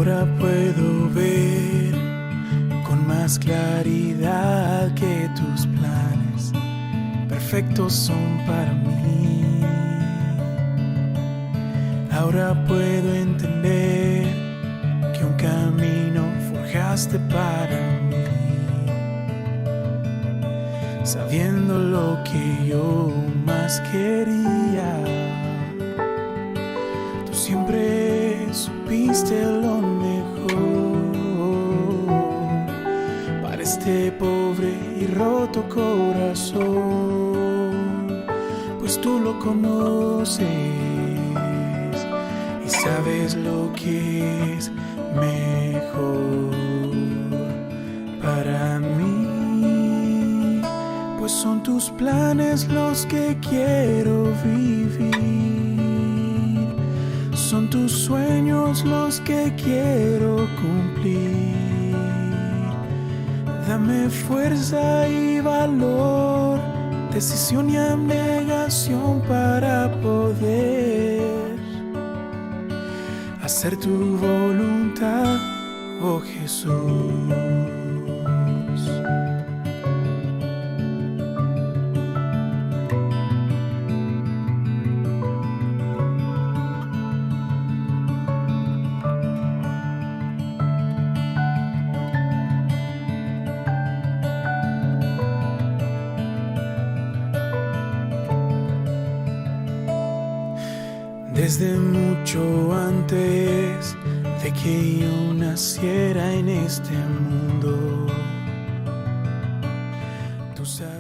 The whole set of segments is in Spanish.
Ahora puedo ver con más claridad que tus planes perfectos son para mí. Ahora puedo entender que un camino forjaste para mí, sabiendo lo que yo más quería. Tú siempre supiste lo mejor para este pobre y roto corazón, pues tú lo conoces y sabes lo que es mejor para mí, pues son tus planes los que quiero vivir, son tus sueños los que quiero cumplir. Dame fuerza y valor, decisión y abnegación para poder hacer tu voluntad, oh Jesús. Desde mucho antes de que yo naciera en este mundo, tú sabías.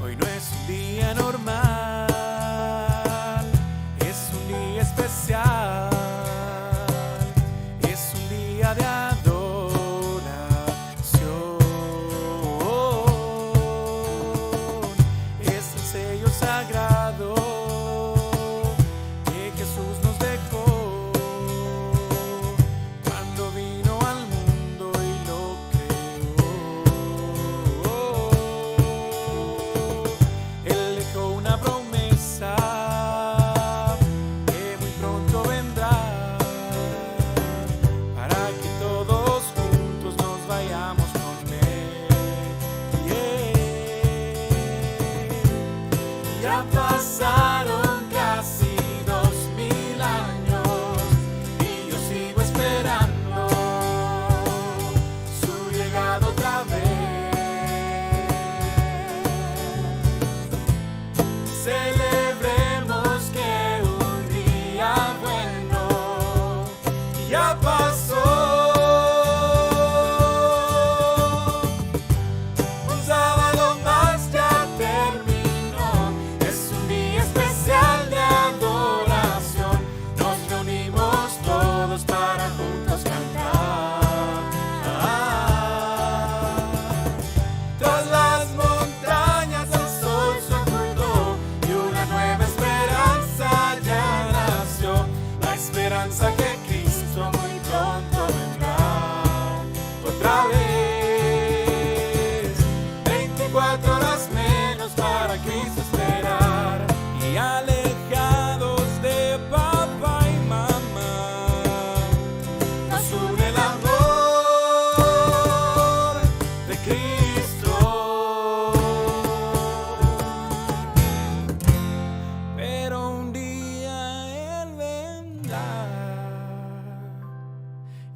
Hoy no es un día normal, es un día especial, es un día de adoración, es el sello sagrado que Jesús nos dejó cuando vino al mundo y lo creó. Él dejó una promesa que muy pronto vendrá para que todos juntos nos vayamos con Él. Ya pasaron casi 2000 años y yo sigo esperando su llegada otra vez. Celebremos que un día bueno ya pasó. Un sábado más ya terminó. Es un día especial de adoración. Nos reunimos todos para juntos cantar. Tras las montañas el sol se ocultó y una nueva esperanza ya nació. La esperanza que Cristo muy pronto vendrá otra vez. 24 horas menos para Cristo esperar, y alejados de papá y mamá nos une el amor de Cristo. Pero un día Él vendrá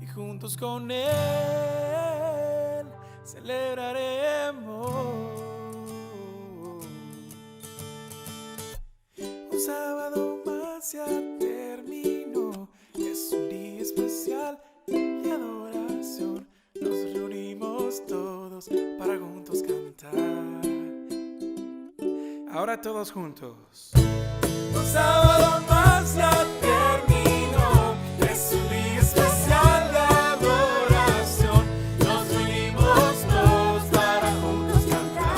y juntos con Él celebraremos. Un sábado más ya terminó. Es un día especial de adoración. Nos reunimos todos para juntos cantar. Ahora todos juntos. Un sábado más ya terminó. Es un día especial de adoración. Nos reunimos todos para juntos cantar.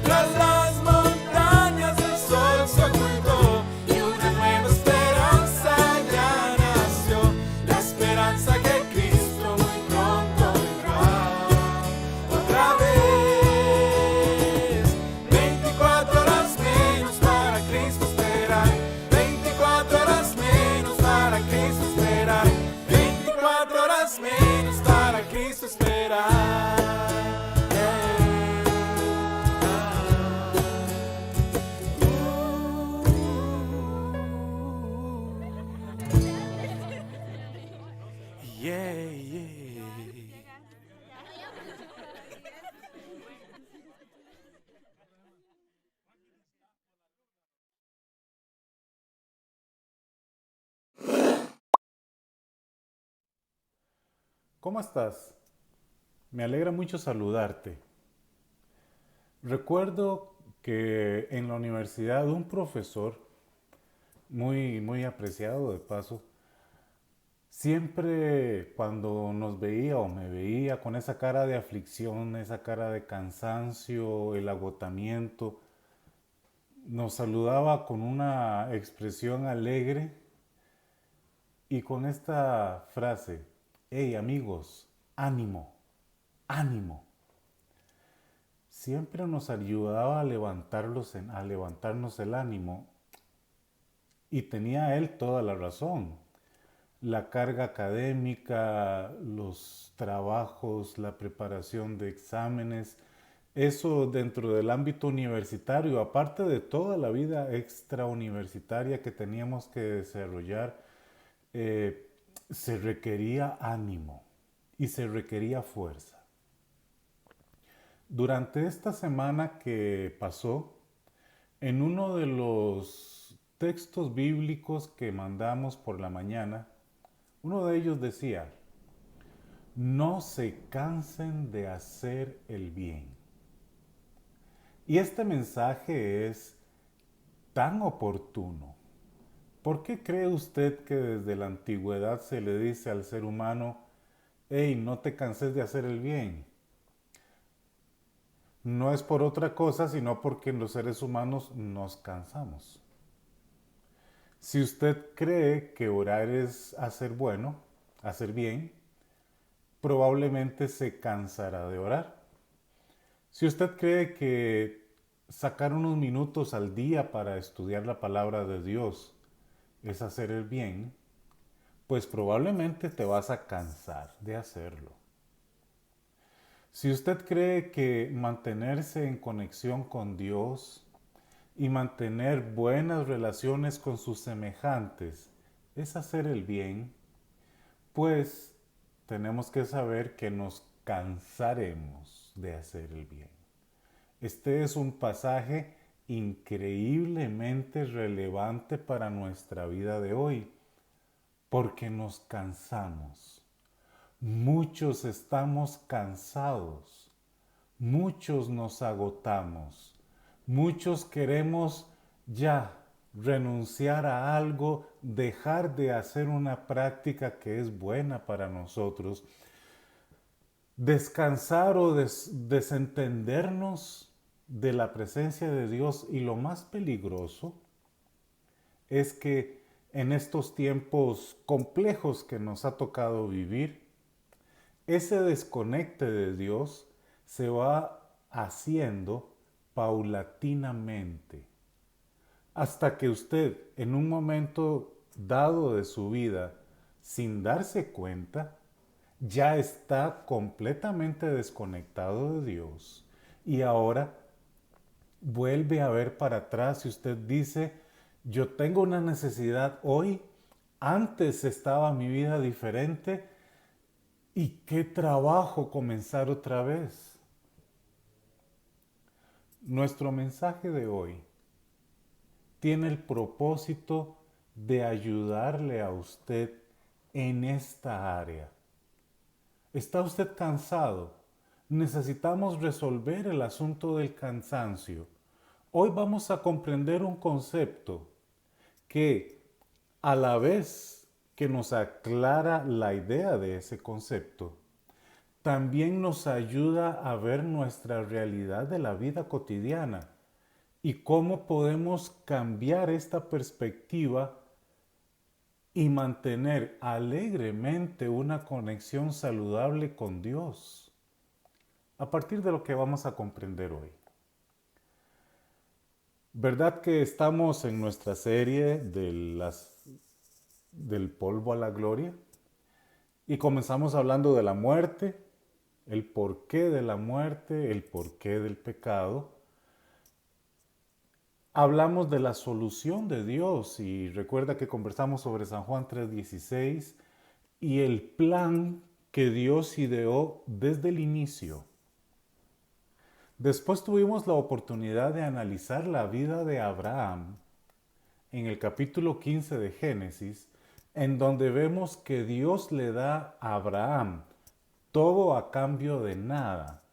Tras las montañas el sol Yeah, yeah. ¿Cómo estás? Me alegra mucho saludarte. Recuerdo que en la universidad un profesor, muy apreciado de paso, siempre cuando nos veía o me veía con esa cara de aflicción, esa cara de cansancio, el agotamiento, nos saludaba con una expresión alegre y con esta frase: hey amigos, ánimo, ánimo. Siempre nos ayudaba a levantarnos el ánimo, y tenía él toda la razón. La carga académica, los trabajos, la preparación de exámenes, eso dentro del ámbito universitario, aparte de toda la vida extrauniversitaria que teníamos que desarrollar, eh, se requería ánimo y se requería fuerza. Durante esta semana que pasó, en uno de los textos bíblicos que mandamos por la mañana, uno de ellos decía: no se cansen de hacer el bien. Y este mensaje es tan oportuno. ¿Por qué cree usted que desde la antigüedad se le dice al ser humano: hey, no te canses de hacer el bien? No es por otra cosa, sino porque los seres humanos nos cansamos. Si usted cree que orar es hacer bueno, hacer bien, probablemente se cansará de orar. Si usted cree que sacar unos minutos al día para estudiar la palabra de Dios es hacer el bien, pues probablemente te vas a cansar de hacerlo. Si usted cree que mantenerse en conexión con Dios y mantener buenas relaciones con sus semejantes es hacer el bien, pues tenemos que saber que nos cansaremos de hacer el bien. Este es un pasaje increíblemente relevante para nuestra vida de hoy, porque nos cansamos. Muchos estamos cansados, muchos nos agotamos, muchos queremos ya renunciar a algo, dejar de hacer una práctica que es buena para nosotros, descansar o desentendernos de la presencia de Dios. Y lo más peligroso es que en estos tiempos complejos que nos ha tocado vivir, ese desconecte de Dios se va haciendo paulatinamente, hasta que usted en un momento dado de su vida, sin darse cuenta, ya está completamente desconectado de Dios, y ahora vuelve a ver para atrás y usted dice: yo tengo una necesidad hoy, antes estaba mi vida diferente, y qué trabajo comenzar otra vez. Nuestro mensaje de hoy tiene el propósito de ayudarle a usted en esta área. ¿Está usted cansado? Necesitamos resolver el asunto del cansancio. Hoy vamos a comprender un concepto que, a la vez que nos aclara la idea de ese concepto, también nos ayuda a ver nuestra realidad de la vida cotidiana y cómo podemos cambiar esta perspectiva y mantener alegremente una conexión saludable con Dios, a partir de lo que vamos a comprender hoy. ¿Verdad que estamos en nuestra serie del polvo a la gloria? Y comenzamos hablando de la muerte, el porqué de la muerte, el porqué del pecado. Hablamos de la solución de Dios, y recuerda que conversamos sobre San Juan 3:16, y el plan que Dios ideó desde el inicio. Después tuvimos la oportunidad de analizar la vida de Abraham en el capítulo 15 de Génesis, en donde vemos que Dios le da a Abraham todo a cambio de nada.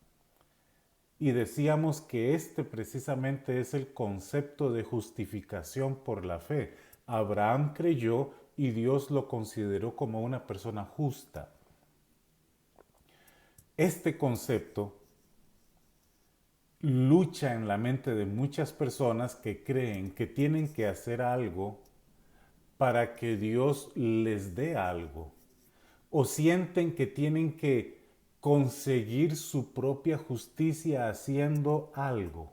Y decíamos que este precisamente es el concepto de justificación por la fe. Abraham creyó y Dios lo consideró como una persona justa. Este concepto lucha en la mente de muchas personas que creen que tienen que hacer algo para que Dios les dé algo, o sienten que tienen que conseguir su propia justicia haciendo algo.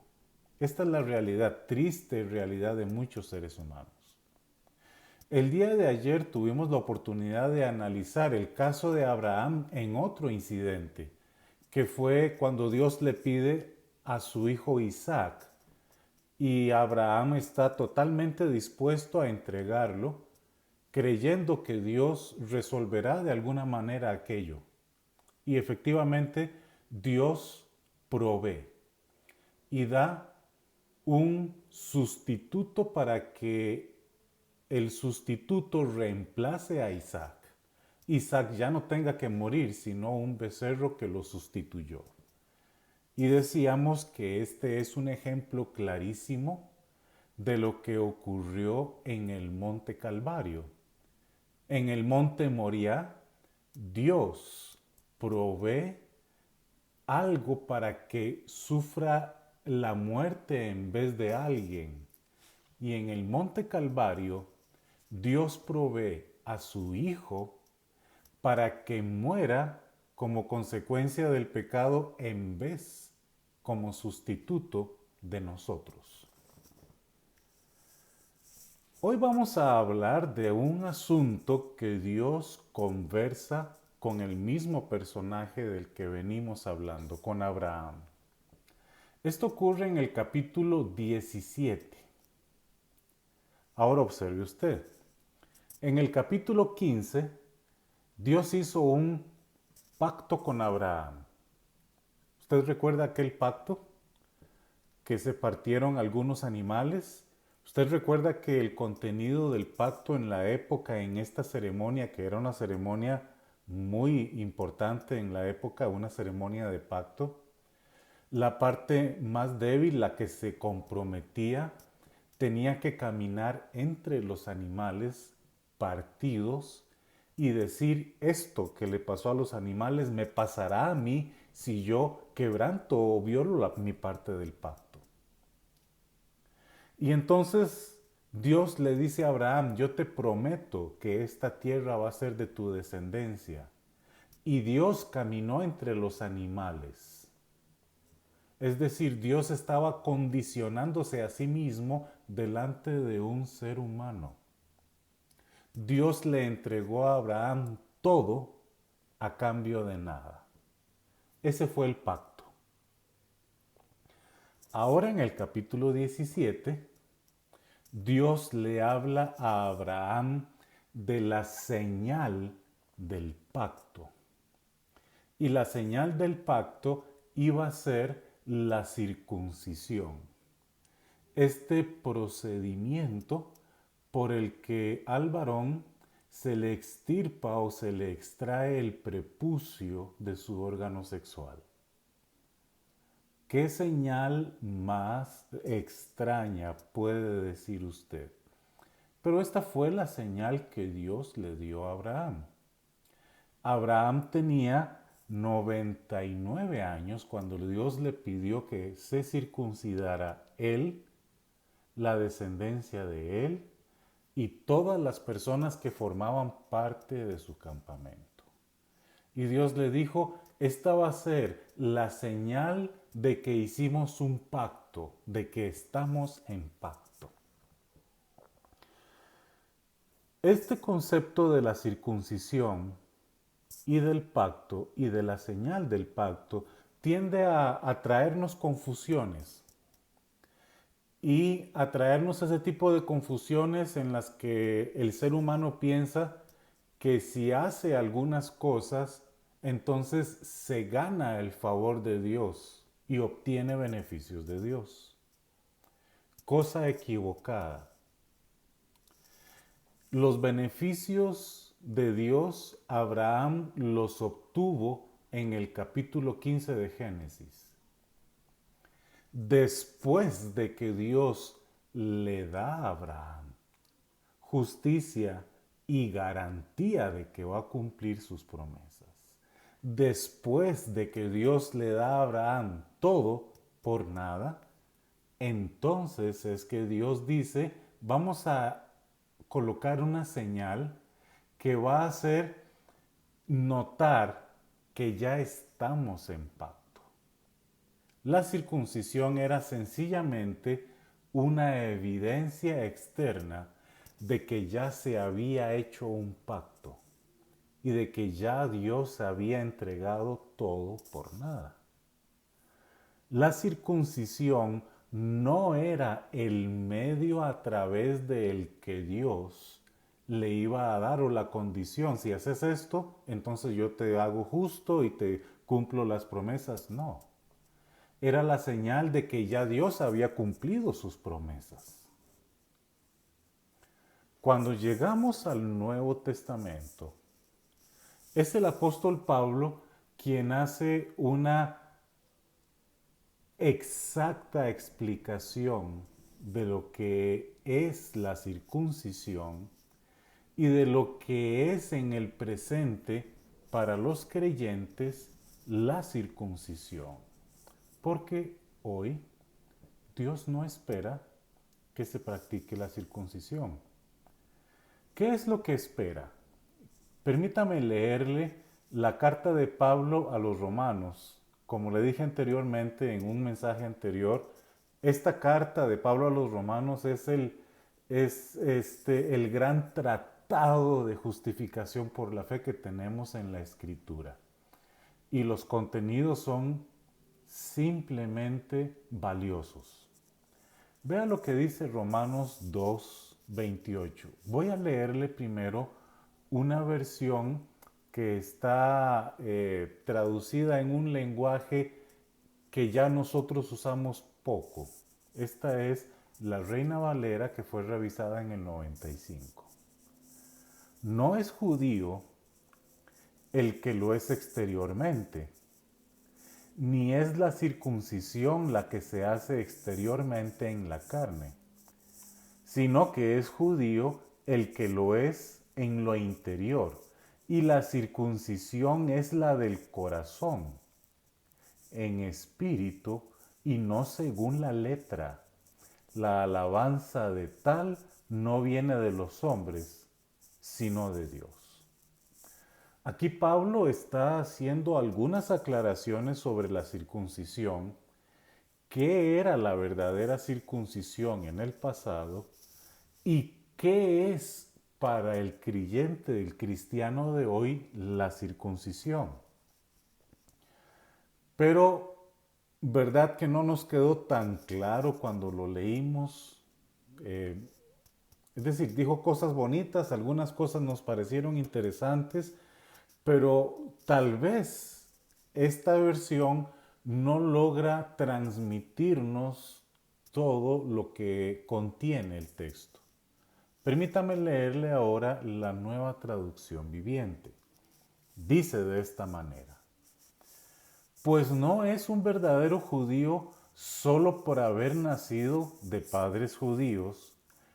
Esta es la realidad, triste realidad de muchos seres humanos. El día de ayer tuvimos la oportunidad de analizar el caso de Abraham en otro incidente, que fue cuando Dios le pide a su hijo Isaac, y Abraham está totalmente dispuesto a entregarlo, creyendo que Dios resolverá de alguna manera aquello. Y efectivamente Dios provee y da un sustituto para que el sustituto reemplace a Isaac. Isaac ya no tenga que morir, sino un becerro que lo sustituyó. Y decíamos que este es un ejemplo clarísimo de lo que ocurrió en el Monte Calvario. En el Monte Moriah, Dios provee algo para que sufra la muerte en vez de alguien. Y en el Monte Calvario, Dios provee a su Hijo para que muera como consecuencia del pecado en vez como sustituto de nosotros. Hoy vamos a hablar de un asunto que Dios conversa con el mismo personaje del que venimos hablando, con Abraham. Esto ocurre en el capítulo 17. Ahora observe usted. En el capítulo 15, Dios hizo un pacto con Abraham. ¿Usted recuerda aquel pacto? Que se partieron algunos animales. ¿Usted recuerda que el contenido del pacto en la época, en esta ceremonia, que era una ceremonia muy importante en la época, una ceremonia de pacto, la parte más débil, la que se comprometía, tenía que caminar entre los animales partidos y decir: esto que le pasó a los animales me pasará a mí si yo quebranto o violo mi parte del pacto. Y entonces Dios le dice a Abraham: yo te prometo que esta tierra va a ser de tu descendencia. Y Dios caminó entre los animales. Es decir, Dios estaba condicionándose a sí mismo delante de un ser humano. Dios le entregó a Abraham todo a cambio de nada. Ese fue el pacto. Ahora en el capítulo 17, Dios le habla a Abraham de la señal del pacto. Y la señal del pacto iba a ser la circuncisión. Este procedimiento por el que al varón se le extirpa o se le extrae el prepucio de su órgano sexual. ¿Qué señal más extraña puede decir usted? Pero esta fue la señal que Dios le dio a Abraham. Abraham tenía 99 años cuando Dios le pidió que se circuncidara él, la descendencia de él y todas las personas que formaban parte de su campamento. Y Dios le dijo: esta va a ser la señal de que hicimos un pacto, de que estamos en pacto. Este concepto de la circuncisión y del pacto y de la señal del pacto tiende a traernos confusiones y a traernos ese tipo de confusiones en las que el ser humano piensa que si hace algunas cosas, entonces se gana el favor de Dios y obtiene beneficios de Dios. Cosa equivocada. Los beneficios de Dios Abraham los obtuvo en el capítulo 15 de Génesis. Después de que Dios le da a Abraham justicia y garantía de que va a cumplir sus promesas. Después de que Dios le da a Abraham todo por nada, entonces es que Dios dice, vamos a colocar una señal que va a hacer notar que ya estamos en pacto. La circuncisión era sencillamente una evidencia externa de que ya se había hecho un pacto y de que ya Dios había entregado todo por nada. La circuncisión no era el medio a través del que Dios le iba a dar o la condición. Si haces esto, entonces yo te hago justo y te cumplo las promesas. No. Era la señal de que ya Dios había cumplido sus promesas. Cuando llegamos al Nuevo Testamento, es el apóstol Pablo quien hace una exacta explicación de lo que es la circuncisión y de lo que es en el presente para los creyentes la circuncisión. Porque hoy Dios no espera que se practique la circuncisión. ¿Qué es lo que espera? Permítame leerle la carta de Pablo a los romanos. Como le dije anteriormente en un mensaje anterior, esta carta de Pablo a los romanos es el gran tratado de justificación por la fe que tenemos en la Escritura. Y los contenidos son simplemente valiosos. Vea lo que dice Romanos 2:28. Voy a leerle primero una versión que está traducida en un lenguaje que ya nosotros usamos poco. Esta es la Reina Valera, que fue revisada en el 95. No es judío el que lo es exteriormente, ni es la circuncisión la que se hace exteriormente en la carne, sino que es judío el que lo es en lo interior, y la circuncisión es la del corazón, en espíritu y no según la letra. La alabanza de tal no viene de los hombres, sino de Dios. Aquí Pablo está haciendo algunas aclaraciones sobre la circuncisión, qué era la verdadera circuncisión en el pasado y qué es para el creyente, el cristiano de hoy, la circuncisión. Pero, ¿verdad que no nos quedó tan claro cuando lo leímos? Es decir, dijo cosas bonitas, algunas cosas nos parecieron interesantes, pero tal vez esta versión no logra transmitirnos todo lo que contiene el texto. Permítame leerle ahora la Nueva Traducción Viviente. Dice de esta manera: pues no es un verdadero judío solo por haber nacido de padres judíos,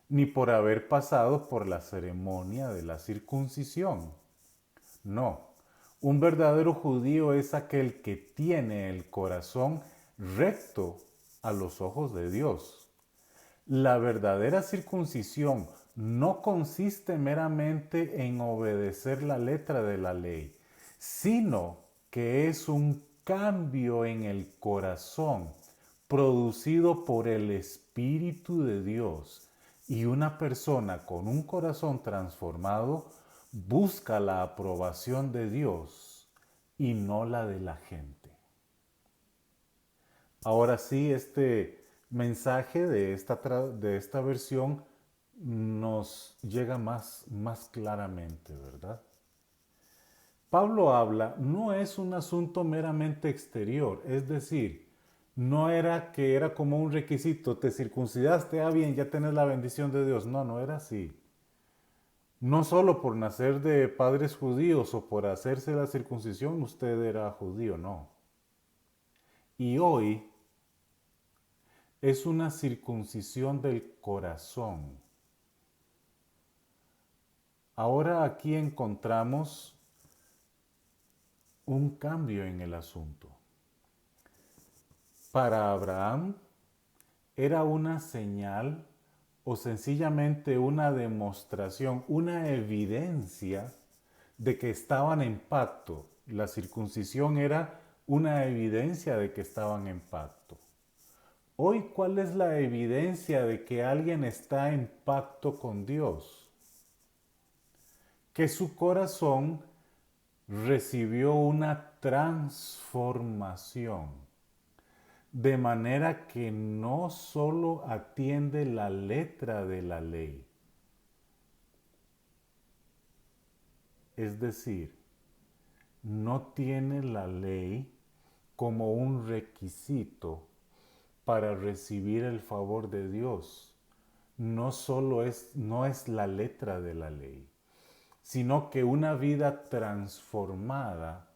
ni por haber pasado por la ceremonia de la circuncisión. No, un verdadero judío es aquel que tiene el corazón recto a los ojos de Dios. La verdadera circuncisión no consiste meramente en obedecer la letra de la ley, sino que es un cambio en el corazón producido por el Espíritu de Dios, y una persona con un corazón transformado busca la aprobación de Dios y no la de la gente. Ahora sí, este mensaje de esta versión nos llega más claramente, ¿verdad? Pablo habla, no es un asunto meramente exterior, es decir, no era que era como un requisito, te circuncidaste, ah bien, ya tenés la bendición de Dios. No, no era así. No solo por nacer de padres judíos o por hacerse la circuncisión usted era judío, no. Y hoy es una circuncisión del corazón. Ahora aquí encontramos un cambio en el asunto. Para Abraham era una señal o sencillamente una demostración, una evidencia de que estaban en pacto. La circuncisión era una evidencia de que estaban en pacto. Hoy, ¿cuál es la evidencia de que alguien está en pacto con Dios? Que su corazón recibió una transformación, de manera que no solo atiende la letra de la ley, es decir, no tiene la ley como un requisito para recibir el favor de Dios. No es la letra de la ley, sino que una vida transformada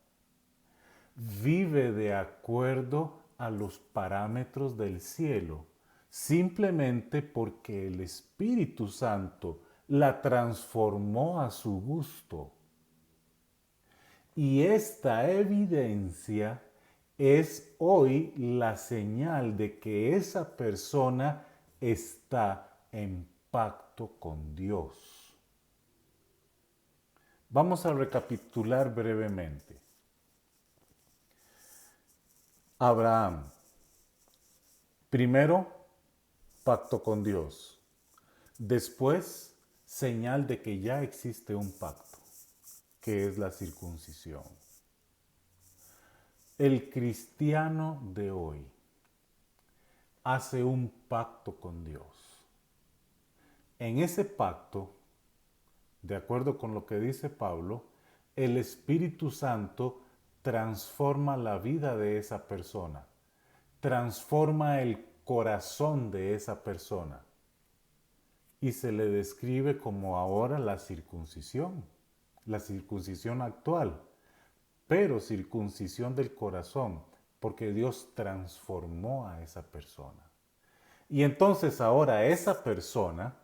vive de acuerdo a los parámetros del cielo, simplemente porque el Espíritu Santo la transformó a su gusto. Y esta evidencia es hoy la señal de que esa persona está en pacto con Dios. Vamos a recapitular brevemente. Abraham, primero, pacto con Dios. Después, señal de que ya existe un pacto, que es la circuncisión. El cristiano de hoy hace un pacto con Dios. En ese pacto, de acuerdo con lo que dice Pablo, el Espíritu Santo transforma la vida de esa persona, transforma el corazón de esa persona y se le describe como ahora la circuncisión actual, pero circuncisión del corazón, porque Dios transformó a esa persona. Y entonces ahora esa persona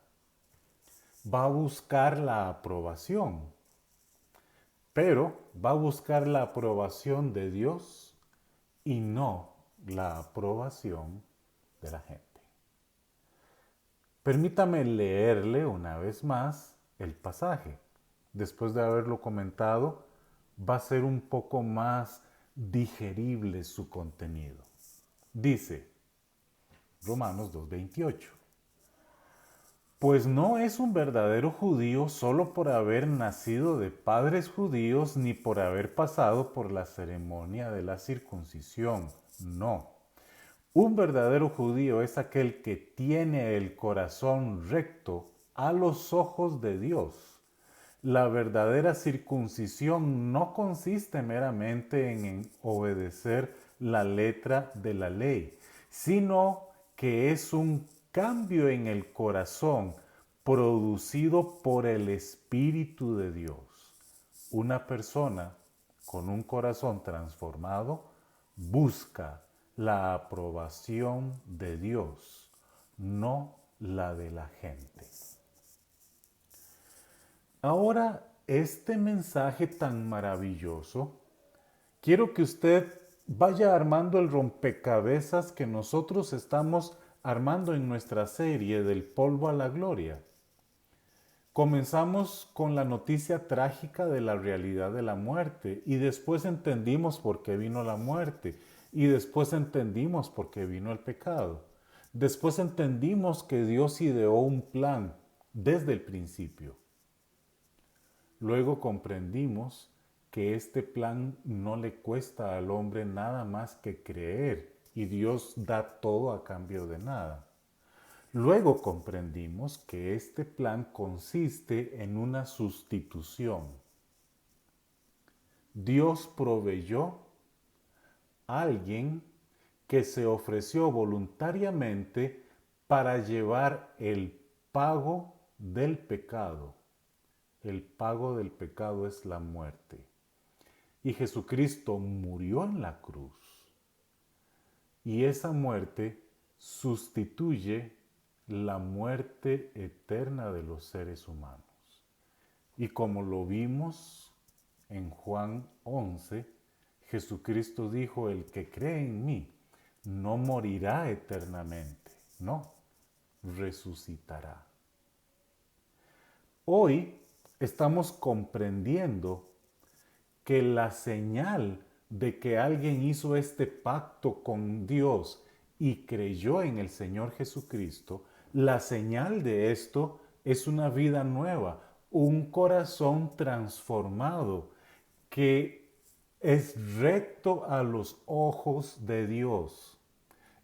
va a buscar la aprobación, pero va a buscar la aprobación de Dios y no la aprobación de la gente. Permítame leerle una vez más el pasaje. Después de haberlo comentado, va a ser un poco más digerible su contenido. Dice Romanos 2:28. Pues no es un verdadero judío solo por haber nacido de padres judíos ni por haber pasado por la ceremonia de la circuncisión. No. Un verdadero judío es aquel que tiene el corazón recto a los ojos de Dios. La verdadera circuncisión no consiste meramente en obedecer la letra de la ley, sino que es un cambio en el corazón producido por el Espíritu de Dios. Una persona con un corazón transformado busca la aprobación de Dios, no la de la gente. Ahora, este mensaje tan maravilloso, quiero que usted vaya armando el rompecabezas que nosotros estamos armando en nuestra serie del polvo a la gloria. Comenzamos con la noticia trágica de la realidad de la muerte y después entendimos por qué vino la muerte y después entendimos por qué vino el pecado. Después entendimos que Dios ideó un plan desde el principio. Luego comprendimos que este plan no le cuesta al hombre nada más que creer y Dios da todo a cambio de nada. Luego comprendimos que este plan consiste en una sustitución. Dios proveyó a alguien que se ofreció voluntariamente para llevar el pago del pecado. El pago del pecado es la muerte. Y Jesucristo murió en la cruz. Y esa muerte sustituye la muerte eterna de los seres humanos. Y como lo vimos en Juan 11, Jesucristo dijo, el que cree en mí no morirá eternamente, no, resucitará. Hoy estamos comprendiendo que la señal de que alguien hizo este pacto con Dios y creyó en el Señor Jesucristo, la señal de esto es una vida nueva, un corazón transformado que es recto a los ojos de Dios.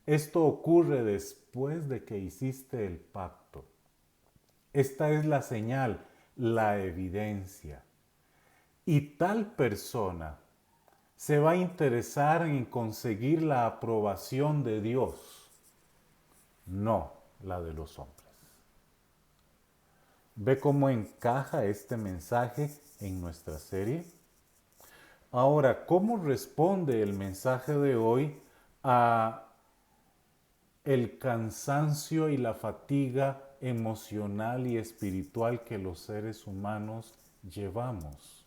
Esto ocurre después de que hiciste el pacto. Esta es la señal, la evidencia. Y tal persona se va a interesar en conseguir la aprobación de Dios, no la de los hombres. ¿Ve cómo encaja este mensaje en nuestra serie? Ahora, ¿cómo responde el mensaje de hoy a el cansancio y la fatiga emocional y espiritual que los seres humanos llevamos?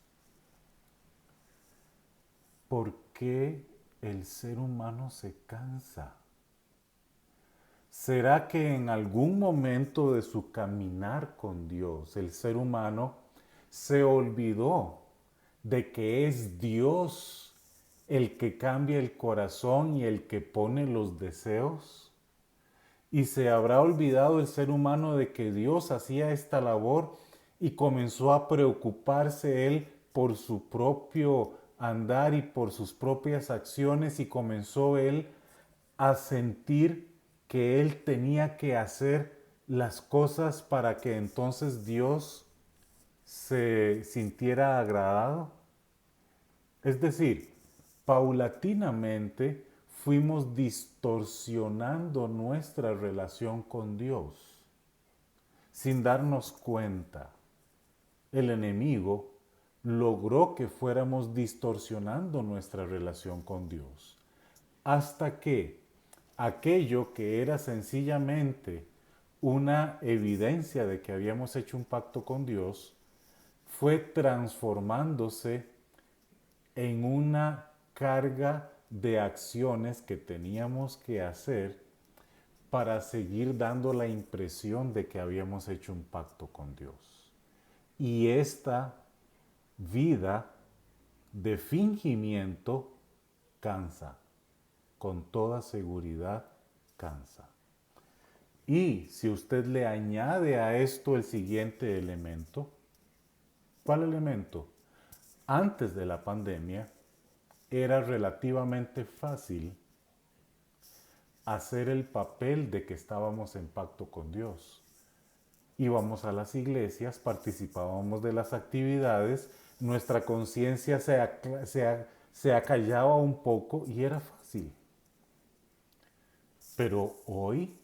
¿Por qué el ser humano se cansa? ¿Será que en algún momento de su caminar con Dios el ser humano se olvidó de que es Dios el que cambia el corazón y el que pone los deseos? ¿Y se habrá olvidado el ser humano de que Dios hacía esta labor y comenzó a preocuparse él por su propio andar y por sus propias acciones y comenzó él a sentir que él tenía que hacer las cosas para que entonces Dios se sintiera agradado? Es decir, paulatinamente fuimos distorsionando nuestra relación con Dios. Sin darnos cuenta, el enemigo logró que fuéramos distorsionando nuestra relación con Dios, hasta que aquello que era sencillamente una evidencia de que habíamos hecho un pacto con Dios, fue transformándose en una carga de acciones que teníamos que hacer para seguir dando la impresión de que habíamos hecho un pacto con Dios. Y esta vida de fingimiento cansa, con toda seguridad cansa. Y si usted le añade a esto el siguiente elemento, ¿cuál elemento? Antes de la pandemia era relativamente fácil hacer el papel de que estábamos en pacto con Dios. Íbamos a las iglesias, participábamos de las actividades, nuestra conciencia se acallaba un poco y era fácil. Pero hoy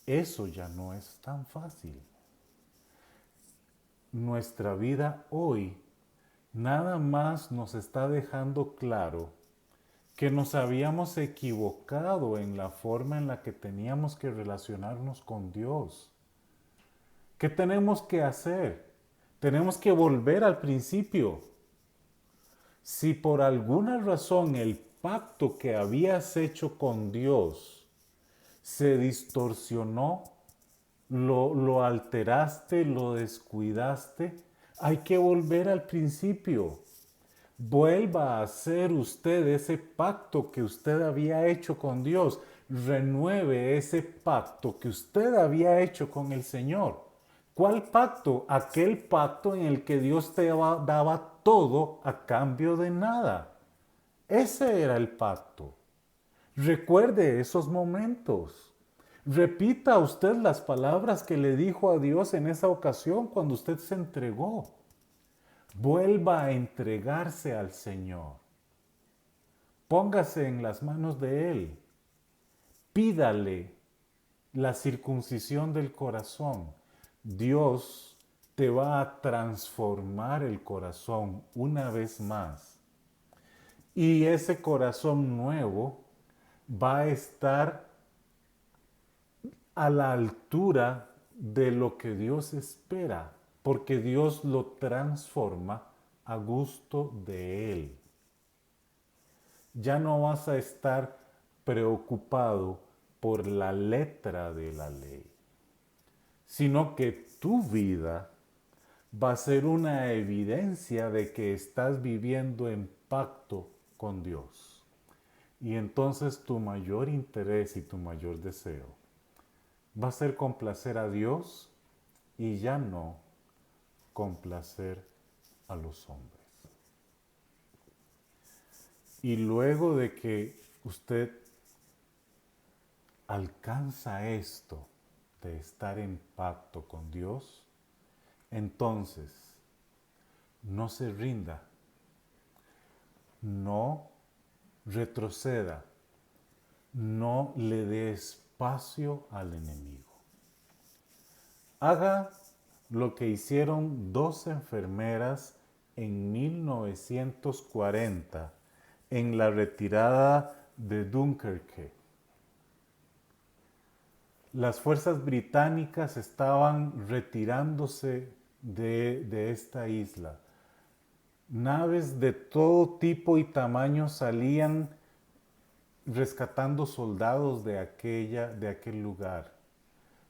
eso ya no es tan fácil. Nuestra vida hoy nada más nos está dejando claro que nos habíamos equivocado en la forma en la que teníamos que relacionarnos con Dios. ¿Qué tenemos que hacer? Tenemos que volver al principio. Si por alguna razón el pacto que habías hecho con Dios se distorsionó, lo alteraste, lo descuidaste, hay que volver al principio. Vuelva a hacer usted ese pacto que usted había hecho con Dios. Renueve ese pacto que usted había hecho con el Señor. ¿Cuál pacto? Aquel pacto en el que Dios te daba todo a cambio de nada. Ese era el pacto. Recuerde esos momentos. Repita usted las palabras que le dijo a Dios en esa ocasión cuando usted se entregó. Vuelva a entregarse al Señor. Póngase en las manos de Él. Pídale la circuncisión del corazón. Dios te va a transformar el corazón una vez más. Y ese corazón nuevo va a estar a la altura de lo que Dios espera, porque Dios lo transforma a gusto de Él. Ya no vas a estar preocupado por la letra de la ley, sino que tu vida va a ser una evidencia de que estás viviendo en pacto con Dios. Y entonces tu mayor interés y tu mayor deseo va a ser complacer a Dios y ya no complacer a los hombres. Y luego de que usted alcanza esto de estar en pacto con Dios, entonces no se rinda, no retroceda, no le dé espacio al enemigo. Haga lo que hicieron dos enfermeras en 1940 en la retirada de Dunkerque. Las fuerzas británicas estaban retirándose de esta isla. Naves de todo tipo y tamaño salían rescatando soldados de aquel lugar.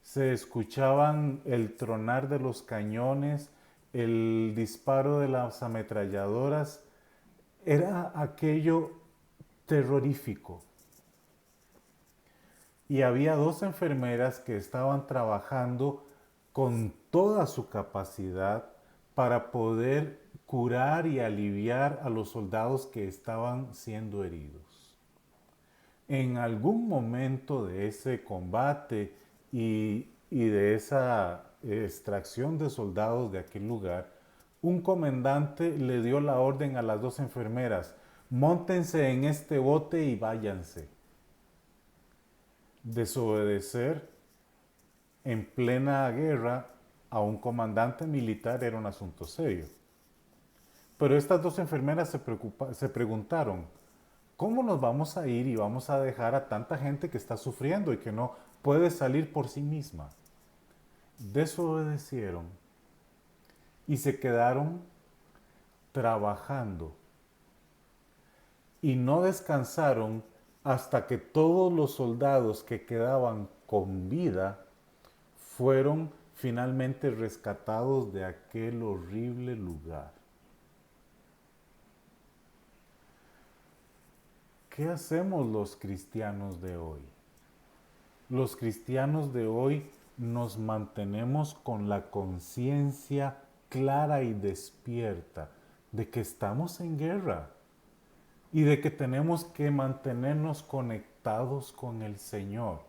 Se escuchaban el tronar de los cañones, el disparo de las ametralladoras. Era aquello terrorífico. Y había dos enfermeras que estaban trabajando con toda su capacidad para poder curar y aliviar a los soldados que estaban siendo heridos. En algún momento de ese combate y de esa extracción de soldados de aquel lugar, un comandante le dio la orden a las dos enfermeras: móntense en este bote y váyanse. Desobedecer en plena guerra a un comandante militar era un asunto serio. Pero estas dos enfermeras se preguntaron: ¿cómo nos vamos a ir y vamos a dejar a tanta gente que está sufriendo y que no puede salir por sí misma? Desobedecieron y se quedaron trabajando y no descansaron hasta que todos los soldados que quedaban con vida fueron finalmente rescatados de aquel horrible lugar. ¿Qué hacemos los cristianos de hoy? Los cristianos de hoy nos mantenemos con la conciencia clara y despierta de que estamos en guerra y de que tenemos que mantenernos conectados con el Señor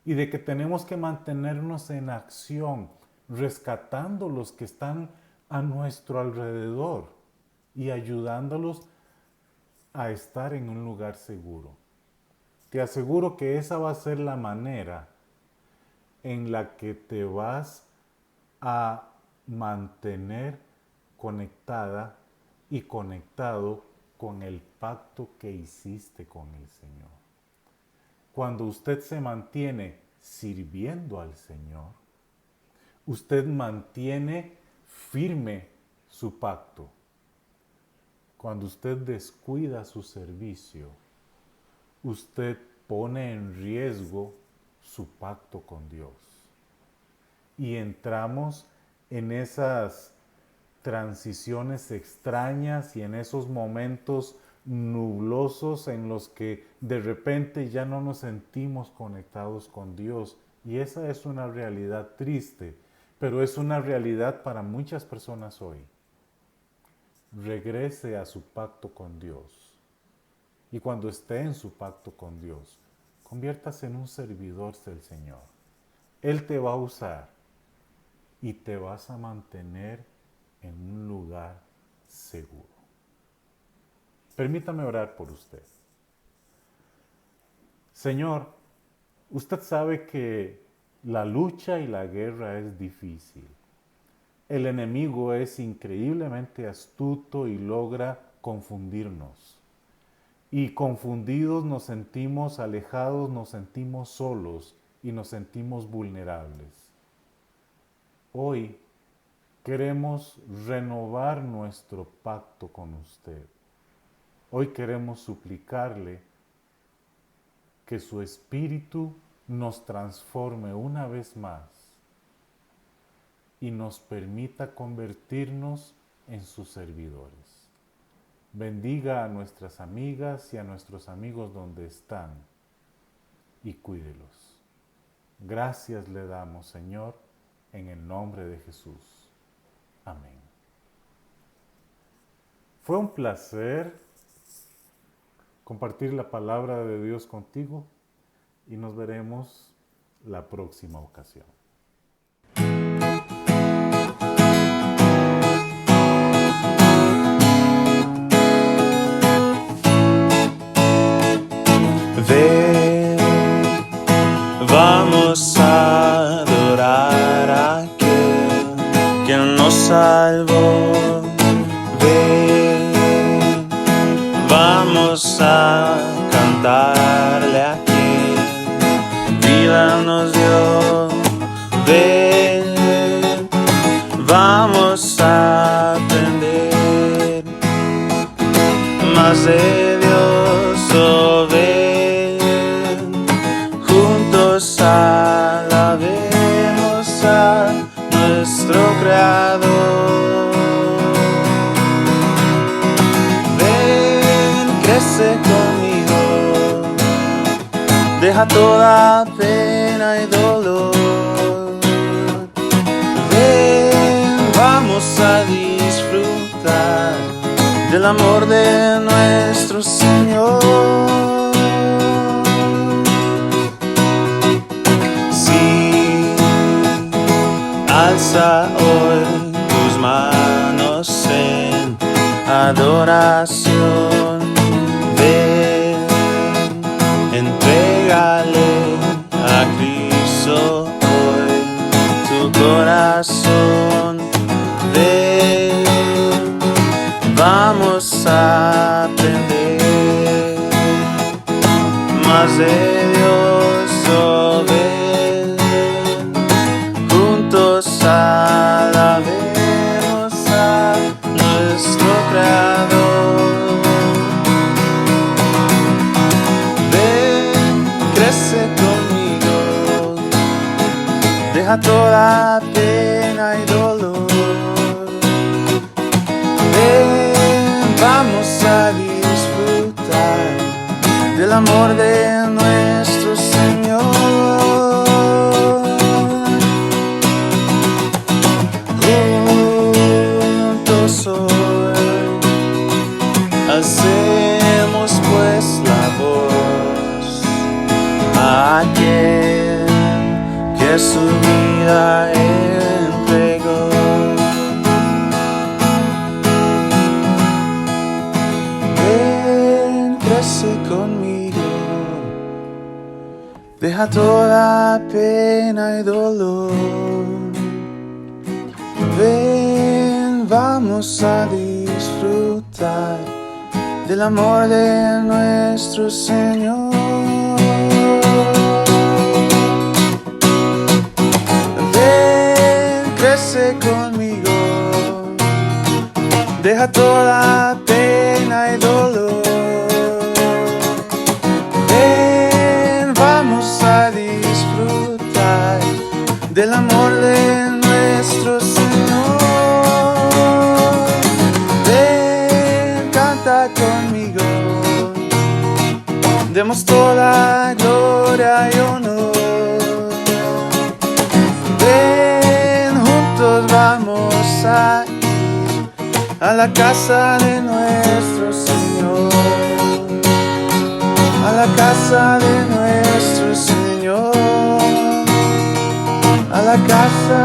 y de que tenemos que mantenernos en acción, rescatando los que están a nuestro alrededor y ayudándolos a estar en un lugar seguro. Te aseguro que esa va a ser la manera en la que te vas a mantener conectada y conectado con el pacto que hiciste con el Señor. Cuando usted se mantiene sirviendo al Señor, usted mantiene firme su pacto. Cuando usted descuida su servicio, usted pone en riesgo su pacto con Dios. Y entramos en esas transiciones extrañas y en esos momentos nublosos en los que de repente ya no nos sentimos conectados con Dios. Y esa es una realidad triste, pero es una realidad para muchas personas hoy. Regrese a su pacto con Dios. Y cuando esté en su pacto con Dios, conviértase en un servidor del Señor. Él te va a usar y te vas a mantener en un lugar seguro. Permítame orar por usted. Señor, usted sabe que la lucha y la guerra es difícil. El enemigo es increíblemente astuto y logra confundirnos. Y confundidos nos sentimos alejados, nos sentimos solos y nos sentimos vulnerables. Hoy queremos renovar nuestro pacto con usted. Hoy queremos suplicarle que su espíritu nos transforme una vez más y nos permita convertirnos en sus servidores. Bendiga a nuestras amigas y a nuestros amigos donde están y cuídelos. Gracias le damos, Señor, en el nombre de Jesús. Amén. Fue un placer compartir la palabra de Dios contigo y nos veremos la próxima ocasión. Ven, vamos a adorar a aquel que nos salvó. Ven, vamos a cantarle a quien vida nos dio. Ven, vamos a aprender más de Dios. Oh, ven, juntos alabemos a nuestro Creador. Ven, crece conmigo, deja toda pena y dolor. Ven, vamos a disfrutar del amor de nuestro Señor. Sí, alza hoy tus manos en adoración. Ven, entrégale a Cristo hoy tu corazón. Ven, vamos a aprender más de Dios. Oh, ven, juntos alabemos a nuestro Creador. Ven, crece conmigo, deja toda pena y dolor. Ven, vamos a disfrutar del amor de nuestro Señor. Juntos hoy alcemos pues la voz a aquel que su vida entregó. Ven, crece conmigo, deja toda pena y dolor. Ven, vamos a disfrutar del amor de nuestro Señor. Ven, crece conmigo, deja toda pena y dolor. Ven, vamos a disfrutar del amor de nuestro Señor. Ven, canta conmigo, demos toda gloria y honor. Ven, juntos vamos a ir a la casa de nuestro Señor, a la casa de nuestro Señor, a la casa